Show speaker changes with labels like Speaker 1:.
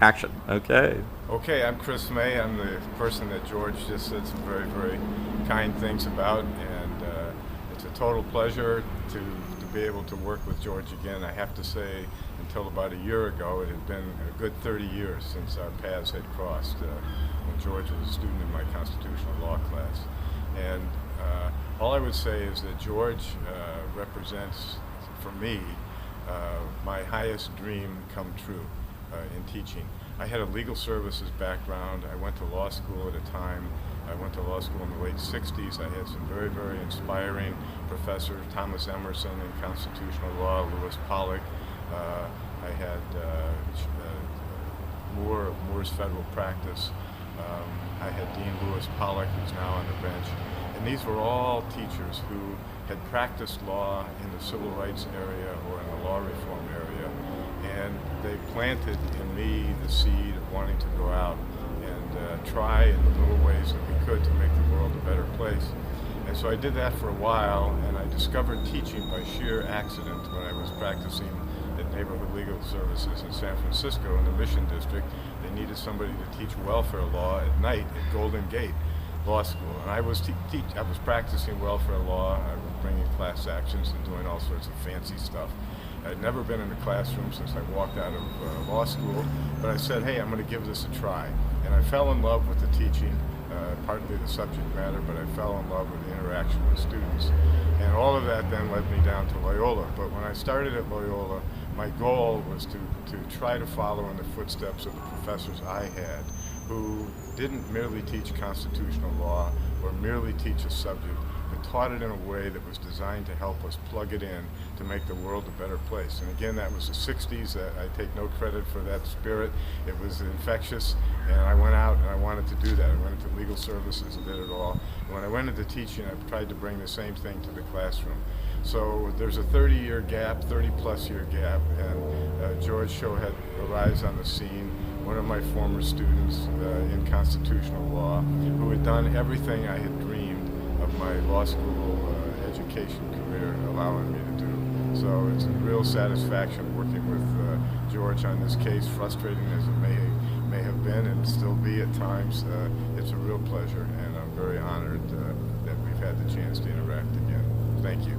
Speaker 1: Action. Okay.
Speaker 2: Okay, I'm Chris May. I'm the person that George just said some very, very kind things about, and it's a total pleasure to be able to work with George again. I have to say, until about a year ago, it had been a good 30 years since our paths had crossed when George was a student in my constitutional law class. And all I would say is that George represents, for me, my highest dream come true in teaching. I had a legal services background. I went to law school at a time. I went to law school in the late 60s. I had some very, very inspiring professors, Thomas Emerson in constitutional law, Lewis Pollock. I had Moore of Moore's Federal Practice. I had Dean Lewis Pollock, who's now on the bench. And these were all teachers who had practiced law in the civil rights area or in the law reform area. And they planted in me the seed of wanting to go out and try in the little ways that we could to make the world a better place. And so I did that for a while, and I discovered teaching by sheer accident when I was practicing at Neighborhood Legal Services in San Francisco in the Mission District. They needed somebody to teach welfare law at night at Golden Gate Law School. And I was practicing welfare law. I was bringing class actions and doing all sorts of fancy stuff. I'd never been in a classroom since I walked out of law school, but I said, hey, I'm going to give this a try. And I fell in love with the teaching, partly the subject matter, but I fell in love with the interaction with students. And all of that then led me down to Loyola. But when I started at Loyola, my goal was to try to follow in the footsteps of the professors I had, who didn't merely teach constitutional law or merely teach a subject, but taught it in a way that was designed to help us plug it in to make the world a better place. And again, that was the 60s. I take no credit for that spirit. It was infectious, and I went out and I wanted to do that. I went into legal services and did it all. And when I went into teaching, I tried to bring the same thing to the classroom. So there's a 30-year gap, 30-plus year gap, and George Show had arrived on the scene, one of my former students in constitutional law, who had done everything I had dreamed of my law school education career allowing me to do. So it's a real satisfaction working with George on this case, frustrating as it may have been and still be at times. It's a real pleasure, and I'm very honored that we've had the chance to interact again. Thank you.